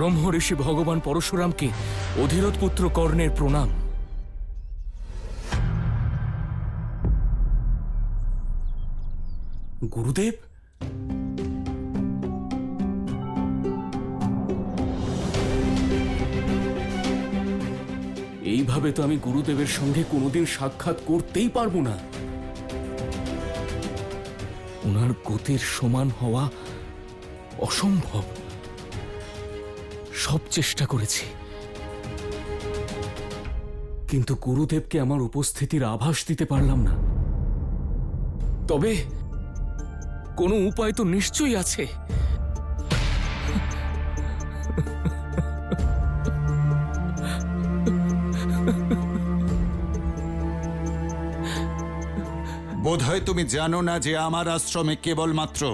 ব্রহ্ম ঋষি ভগবান পরশুরামকে অধিরথ পুত্র কর্ণের প্রণাম। গুরুদেব, এইভাবে তো আমি গুরুদেবের সঙ্গে কোনোদিন সাক্ষাৎ করতেই পারবো না। ওনার গতির সমান হওয়া অসম্ভব। সব চেষ্টা করেছি, কিন্তু গুরুদেবকে আমার উপস্থিতির আভাস দিতে পারলাম না। তবে কোনো উপায় তো নিশ্চয়ই আছে। বোধহয় তুমি জানো না যে আমার আশ্রমে কেবলমাত্র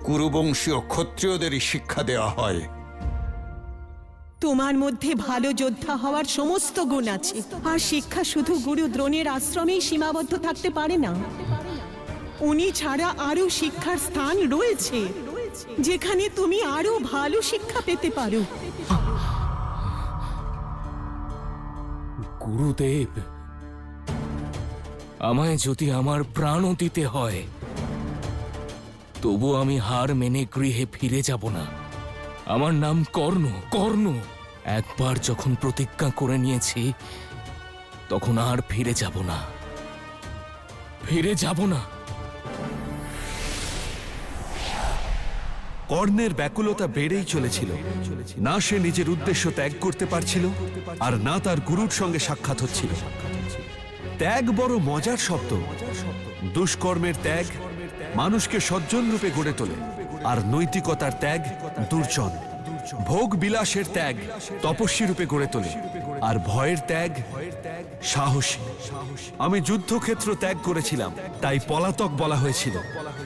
কুরুবংশীয় ক্ষত্রিয়দেরই শিক্ষা দেওয়া হয়। তোমার মধ্যে ভালো যোদ্ধা হওয়ার সমস্ত গুণ আছে, আর শিক্ষা শুধু গুরু দ্রোণের আশ্রমেই সীমাবদ্ধ থাকতে পারে না। উনি ছাড়া আরো শিক্ষার স্থান রয়েছে যেখানে তুমি আরো ভালো শিক্ষা পেতে পারো। গুরুদেব, আমায় যদি আমার প্রাণও দিতে হয়, তবু আমি হার মেনে গৃহে ফিরে যাব না। আমার নাম কর্ণ। কর্ণ একবার যখন প্রতিজ্ঞা করে নিয়েছি, তখন আর ফিরে যাব না। ফিরে যাব না। কর্ণের ব্যাকুলতা বেড়েই চলেছিল। না সে নিজের উদ্দেশ্য ত্যাগ করতে পারছিল, আর না তার গুরুর সঙ্গে সাক্ষাৎ হচ্ছিল। ত্যাগ বড় মজার শব্দ। দুষ্কর্মের ত্যাগ মানুষকে সজ্জন রূপে গড়ে তোলে, আর নৈতিকতার ত্যাগ দুর্জন। ভোগ বিলাসের ত্যাগ তপস্বী রূপে গড়ে তোলে, আর ভয়ের ত্যাগ সাহসী। আমি যুদ্ধক্ষেত্র ত্যাগ করেছিলাম, তাই পলাতক বলা হয়েছিল।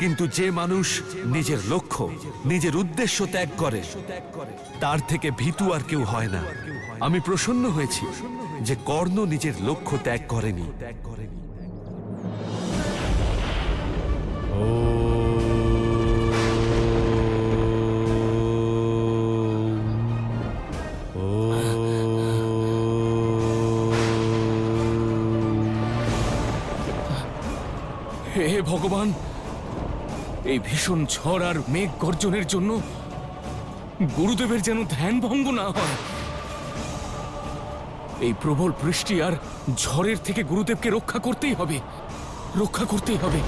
কিন্তু যে মানুষ নিজের লক্ষ্য, নিজের উদ্দেশ্য ত্যাগ করে, তার থেকে ভীতু আর কেউ হয় না। আমি প্রসন্ন হয়েছি যে কর্ণ নিজের লক্ষ্য ত্যাগ করেনি। হে ভগবান, এই ভীষণ ঝড় আর মেঘ গর্জনের জন্য গুরুদেবের যেন ধ্যান ভঙ্গ না হয়। এই প্রবল বৃষ্টি আর ঝড়ের থেকে গুরুদেবকে রক্ষা করতেই হবে, রক্ষা করতেই হবে।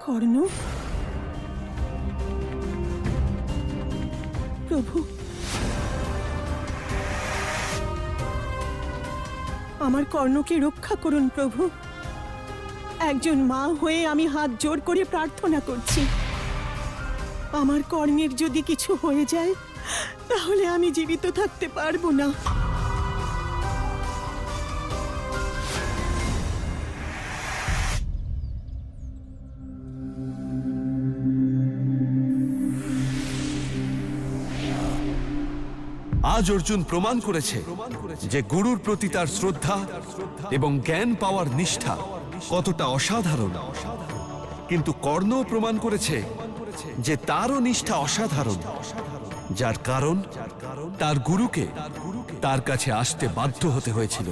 কর্ণ, প্রভু, আমার কর্ণকে রক্ষা করুন প্রভু। একজন মা হয়ে আমি হাত জোড় করে প্রার্থনা করছি। আমার কর্ণের যদি কিছু হয়ে যায়, তাহলে আমি জীবিত থাকতে পারবো না। আজ অর্জুন প্রমাণ করেছে যে গুরুর প্রতি তার শ্রদ্ধা এবং জ্ঞান পাওয়ার নিষ্ঠা কতটা অসাধারণ। কিন্তু কর্ণও প্রমাণ করেছে যে তারও নিষ্ঠা অসাধারণ, যার কারণ তার গুরুকে তার কাছে আসতে বাধ্য হতে হয়েছিল।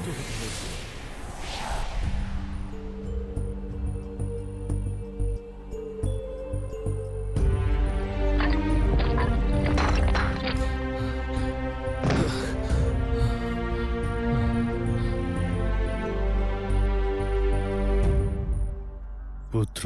পুত্র,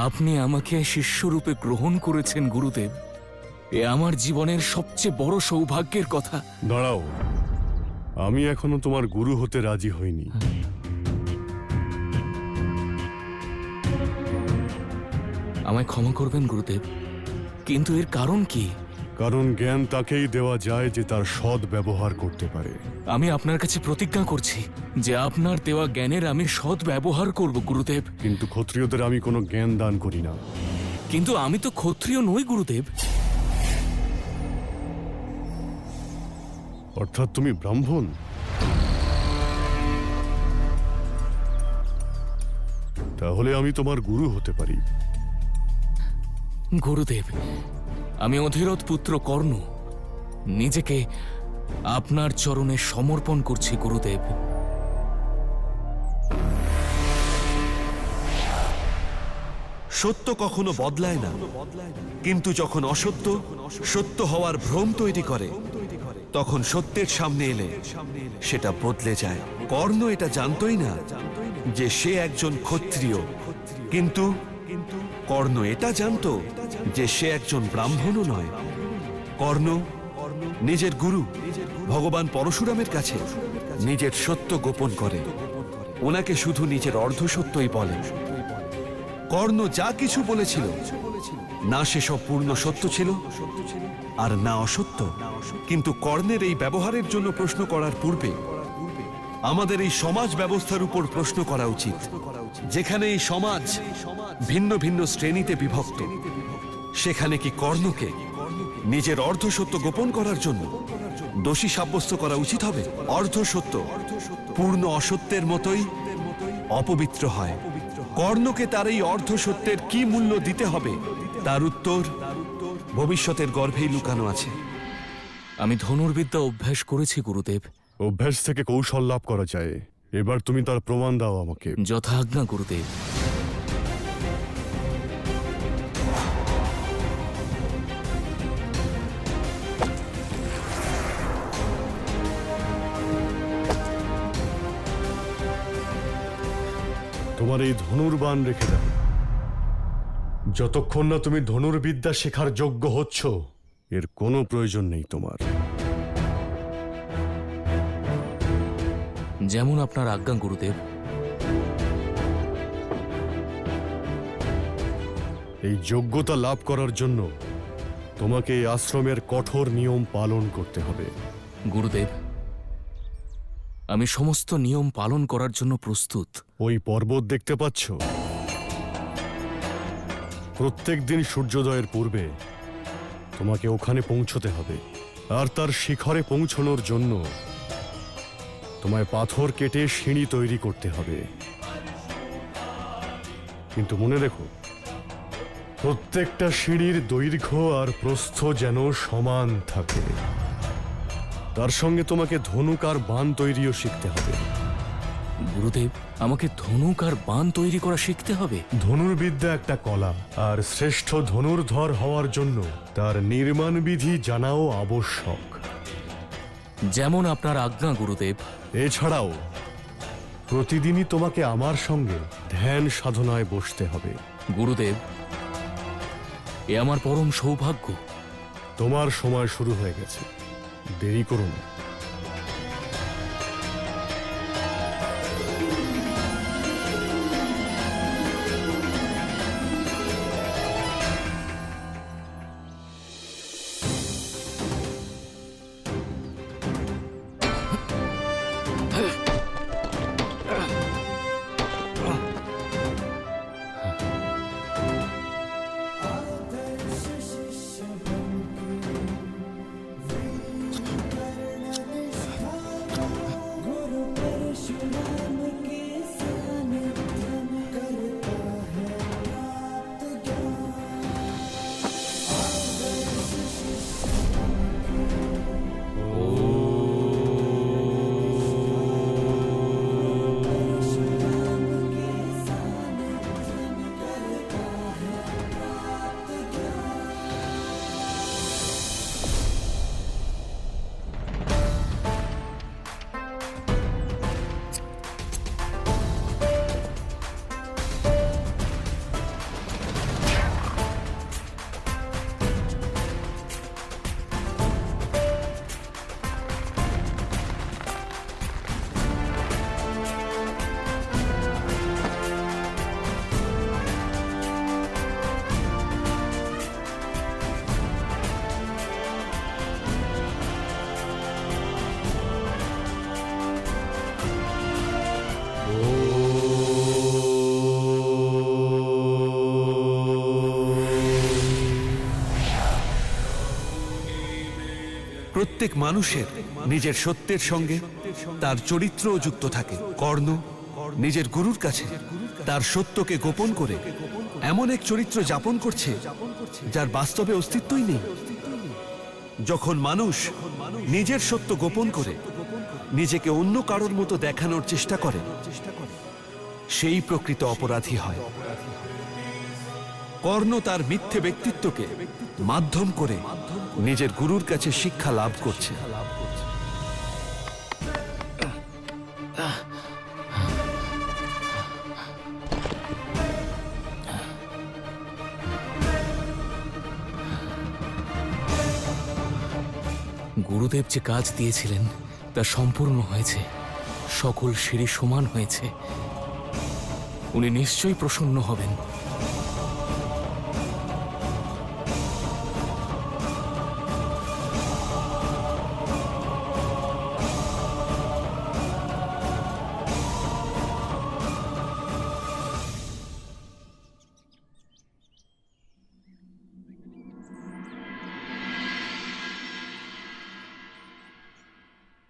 আপনি আমাকে শিষ্যরূপে গ্রহণ করেছেন গুরুদেব। এ আমার জীবনের সবচেয়ে বড় সৌভাগ্যের কথা। দাঁড়াও, আমি এখনো তোমার গুরু হতে রাজি হইনি। আমায় ক্ষমা করবেন গুরুদেব, কিন্তু এর কারণ কি? কারণ জ্ঞান তাকেই দেওয়া যায় যে তার সৎ ব্যবহার করতে পারে। আমি আপনার কাছে প্রতিজ্ঞা করছি যে আপনার দেওয়া জ্ঞানের আমি সৎ ব্যবহার করব গুরুদেব। কিন্তু ক্ষত্রিয়দের আমি কোনো জ্ঞান দান করি না। কিন্তু আমি তো ক্ষত্রিয় নই গুরুদেব। অর্থাৎ তুমি ব্রাহ্মণ? তাহলে আমি তোমার গুরু হতে পারি। গুরুদেব, আমি অধিরথ পুত্র কর্ণ নিজেকে আপনার চরণে সমর্পণ করছি গুরুদেব। সত্য কখনো বদলায় না, কিন্তু যখন অসত্য সত্য হওয়ার ভ্রম তৈরি করে, তখন সত্যের সামনে এলে সেটা বদলে যায়। কর্ণ এটা জানতই না যে সে একজন ক্ষত্রিয়, কিন্তু কর্ণ এটা জানতো যে সে একজন ব্রাহ্মণও নয়। কর্ণ নিজের গুরু ভগবান পরশুরামের কাছে নিজের সত্য গোপন করে, ওনাকে শুধু নিজের অর্ধসত্যই বলে। কর্ণ যা কিছু বলেছিল না সেসব পূর্ণ সত্য ছিল আর না অসত্য। কিন্তু কর্ণের এই ব্যবহারের জন্য প্রশ্ন করার পূর্বে আমাদের এই সমাজ ব্যবস্থার উপর প্রশ্ন করা উচিত, যেখানে এই সমাজ ভিন্ন ভিন্ন শ্রেণীতে বিভক্ত। সেখানে কি কর্ণকে নিজের অর্ধসত্য গোপন করার জন্য দোষী সাব্যস্ত করা উচিত হবে? অর্ধসত্য পূর্ণ অসত্যের মতোই অপবিত্র হয়। কর্ণকে তার এই অর্ধসত্যের কি মূল্য দিতে হবে তার উত্তর ভবিষ্যতের গর্ভেই লুকানো আছে। আমি ধনুর্বিদ্যা অভ্যাস করেছি গুরুদেব। অভ্যাস থেকে কৌশল লাভ করা যায়। এবার তুমি তার প্রমাণ দাও আমাকে। যথাজ্ঞা গুরুদেব। তোমার এই ধনুর্বাণ রেখে দাও। যতক্ষণ না তুমি ধনুর্বিদ্যা শেখার যোগ্য হচ্ছ, এর কোনো প্রয়োজন নেই তোমার। যেমন আপনার আজ্ঞা গুরুদেব। এই যোগ্যতা লাভ করার জন্য তোমাকে এই আশ্রমের কঠোর নিয়ম পালন করতে হবে। গুরুদেব, আমি সমস্ত নিয়ম পালন করার জন্য প্রস্তুত। ওই পর্বত দেখতে পাচ্ছ? প্রত্যেক দিন সূর্যোদয়ের পূর্বে তোমাকে ওখানে পৌঁছতে হবে। আর তার শিখরে পৌঁছানোর জন্য তোমায় পাথর কেটে সিঁড়ি তৈরি করতে হবে। কিন্তু মনে রেখো, প্রত্যেকটা সিঁড়ির দৈর্ঘ্য আর প্রস্থ যেন সমান থাকে। তার সঙ্গে তোমাকে ধনুক আর বাণ তৈরিও শিখতে হবে। গুরুদেব, আমাকে ধনুক আর বাণ তৈরি করা শিখতে হবে? ধনুর্বিদ্যা একটা কলা, আর শ্রেষ্ঠ ধনুর্ধর হওয়ার জন্য তার নির্মাণ বিধি জানাও আবশ্যক। যেমন আপনার আজ্ঞা গুরুদেব। এছাড়াও প্রতিদিনই তোমাকে আমার সঙ্গে ধ্যান সাধনায় বসতে হবে। গুরুদেব, এ আমার পরম সৌভাগ্য। তোমার সময় শুরু হয়ে গেছে, দেরি করো না। প্রত্যেক মানুষের নিজের সত্যের সঙ্গে তার চরিত্রও যুক্ত থাকে। কর্ণ নিজের গুরুর কাছে তার সত্যকে গোপন করে এমন এক চরিত্র যাপন করছে যার বাস্তবে অস্তিত্বই নেই। যখন মানুষ নিজের সত্য গোপন করে নিজেকে অন্য কারোর মতো দেখানোর চেষ্টা করে, সেই প্রকৃত অপরাধী হয়। কর্ণ তার মিথ্যে ব্যক্তিত্বকে মাধ্যম করে নিজের গুরুর কাছে শিক্ষা লাভ করছে। গুরুদেব যে কাজ দিয়েছিলেন তা সম্পূর্ণ হয়েছে, সকল সিঁড়ি সমান হয়েছে। উনি নিশ্চয়ই প্রসন্ন হবেন।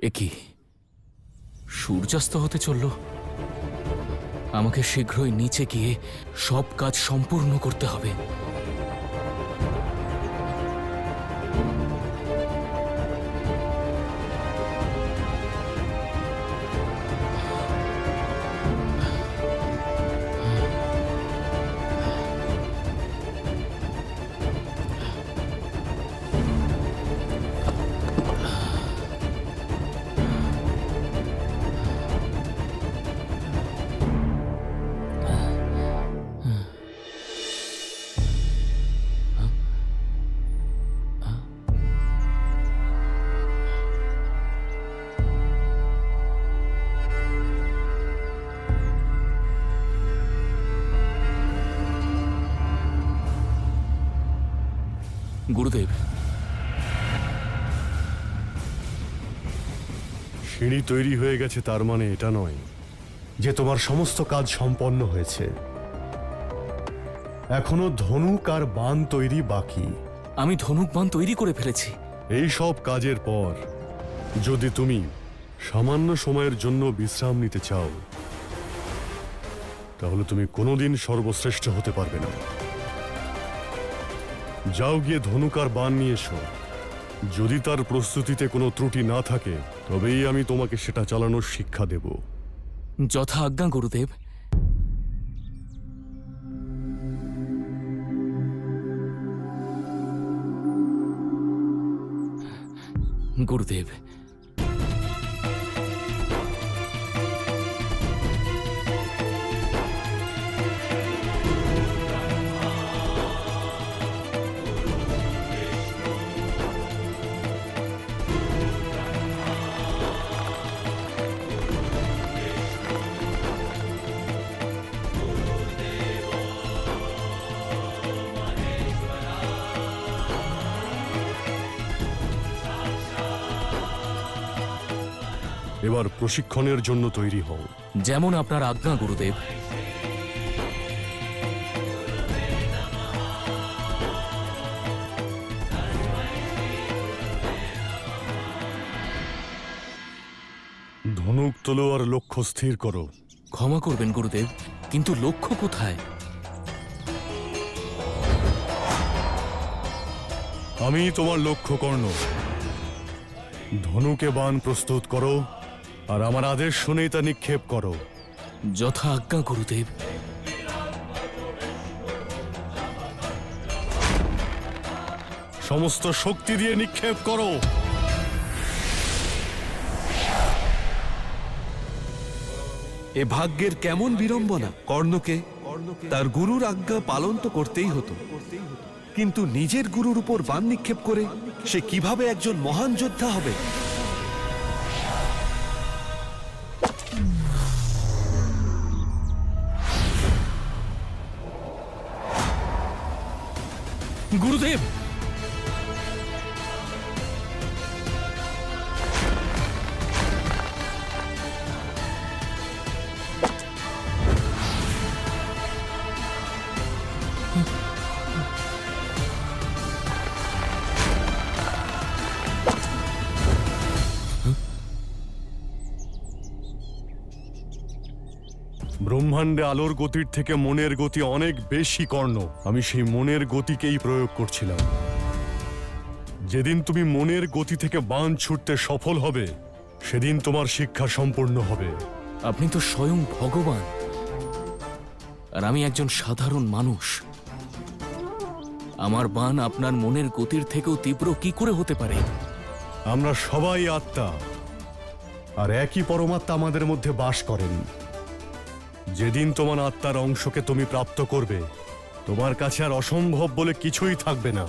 এ কি, সূর্যাস্ত হতে চলল? আমাকে শীঘ্রই নিচে গিয়ে সব কাজ সম্পূর্ণ করতে হবে। গুরুদেব, সিঁড়ি তৈরি হয়ে গেছে তার মানে এটা নয় যে তোমার সমস্ত কাজ সম্পন্ন হয়েছে। এখনো ধনুক আর বাণ তৈরি বাকি। আমি ধনুক বাণ তৈরি করে ফেলেছি। এই সব কাজের পর যদি তুমি সামান্য সময়ের জন্য বিশ্রাম নিতে চাও, তাহলে তুমি কোনোদিন সর্বশ্রেষ্ঠ হতে পারবে না। যাও, গিয়ে ধনুক আর বাণ নিয়ে এসো। যদি তার প্রস্তুতিতে কোনো ত্রুটি না থাকে তবেই আমি তোমাকে সেটা চালানোর শিক্ষা দেব। যথা আজ্ঞা গুরুদেব। গুরুদেব, এবার প্রশিক্ষণের জন্য তৈরি হও। যেমন আপনার আজ্ঞা গুরুদেব। ধনুক তোলো আর লক্ষ্য স্থির করো। ক্ষমা করবেন গুরুদেব, কিন্তু লক্ষ্য কোথায়? আমি তোমার লক্ষ্য কর্ণ। ধনুকে বাণ প্রস্তুত করো আর আমার আদেশ শুনেই তা নিক্ষেপ করো। যথা আজ্ঞা গুরুদেব। সমস্ত শক্তি দিয়ে নিক্ষেপ করো। এ ভাগ্যের কেমন বিড়ম্বনা! কর্ণকে তার গুরুর আজ্ঞা পালন তো করতেই হতো, কিন্তু নিজের গুরুর উপর বাণ নিক্ষেপ করে সে কিভাবে একজন মহান যোদ্ধা হবে? গুরুদেব! ব্রহ্মাণ্ডে আলোর গতির থেকে মনের গতি অনেক বেশি কর্ণ। আমি সেই মনের গতিকেই প্রয়োগ করছিলাম। যেদিন তুমি মনের গতি থেকে বাণ ছুটতে সফল হবে, সেদিন তোমার শিক্ষা সম্পূর্ণ হবে। আপনি তো স্বয়ং ভগবান, আর আমি একজন সাধারণ মানুষ। আমার বাণ আপনার মনের গতির থেকেও তীব্র কি করে হতে পারে? আমরা সবাই আত্মা, আর একই পরমাত্মা আমাদের মধ্যে বাস করেন। যেদিন তোমার আত্মার অংশকে তুমি প্রাপ্ত করবে, তোমার কাছে আর অসম্ভব বলে কিছুই থাকবে না।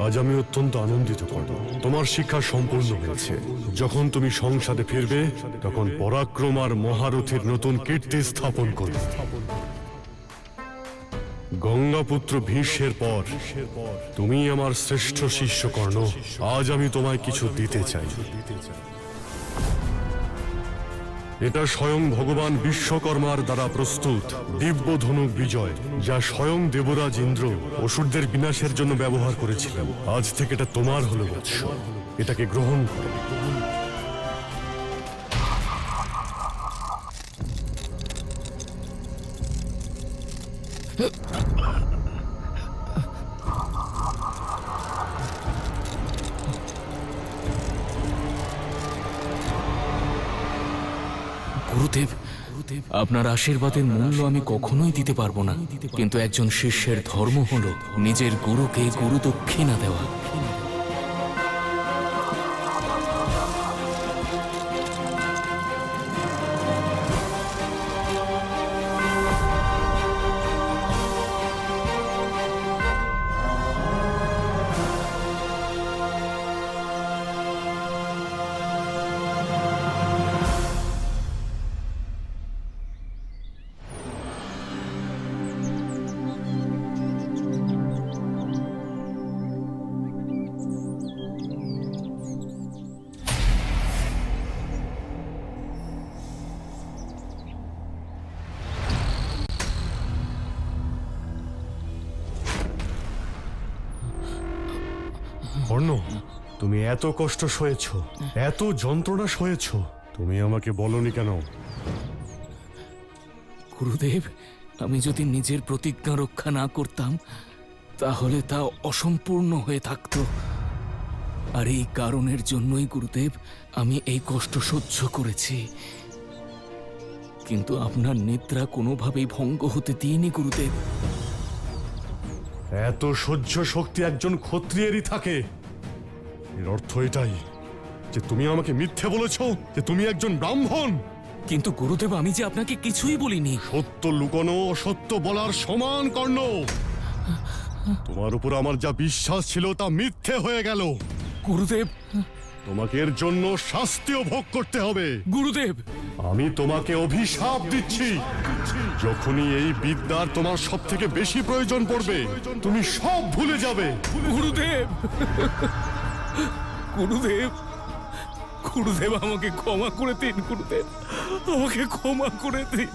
আজ আমি অত্যন্ত আনন্দিত কর্ণ। তোমার শিক্ষা সম্পূর্ণ হয়েছে। যখন তুমি সংসদে ফিরবে, তখন পরাক্রম আর মহারথীর নতুন কীর্তি স্থাপন করবে। গঙ্গাপুত্র ভীষ্মের পর তুমি আমার শ্রেষ্ঠ শিষ্য কর্ণ। আজ আমি তোমায় কিছু দিতে চাই। এটা স্বয়ং ভগবান বিশ্বকর্মার দ্বারা প্রস্তুত দিব্য ধনুক বিজয়, যা স্বয়ং দেবরাজ ইন্দ্র অসুরদের বিনাশের জন্য ব্যবহার করেছিলেন। আজ থেকে এটা তোমার হলো বৎস। এটাকে গ্রহণ করো। গুরুদেব, আপনার আশীর্বাদের মূল্য আমি কখনোই দিতে পারবো না, কিন্তু একজন শিষ্যের ধর্ম হলো নিজের গুরুকে গুরু দক্ষিণা দেওয়া। কর্ণ, তুমি এত কষ্ট সয়েছ, এত যন্ত্রণা সয়েছ, তুমি আমাকে বলনি কেন? গুরুদেব, আমি যদি নিজের প্রতিজ্ঞা রক্ষা না করতাম তাহলে তা অসম্পূর্ণ হয়ে থাকতো। আর এই কারণের জন্যই গুরুদেব আমি এই কষ্ট সহ্য করেছি। কিন্তু আপনার নিদ্রা কোনোভাবেই ভঙ্গ হতে দিইনি গুরুদেব। এত সহ্য শক্তি একজন ক্ষত্রিয়েরই থাকে। এর অর্থ এটাই যে তুমি আমাকে মিথ্যে বলেছ, যে তুমি একজন ব্রাহ্মণ। কিন্তু গুরুদেব, আমি যে আপনাকে কিছুই বলিনি। সত্য লুকোনো অসত্য বলার সমান, কর্ণ। তোমার উপর আমার যা বিশ্বাস ছিল তা মিথ্যে হয়ে গেল। গুরুদেব, তোমাকে এর জন্য শাস্তিও ভোগ করতে হবে। গুরুদেব, আমি তোমাকে অভিশাপ দিচ্ছি, যখনই এই বিদ্যার তোমার সব থেকে বেশি প্রয়োজন পড়বে তুমি সব ভুলে যাবে। গুরুদেব, গুরুদেব, গুরুদেব আমাকে ক্ষমা করে দিন। গুরুদেব, আমাকে ক্ষমা করে দিন।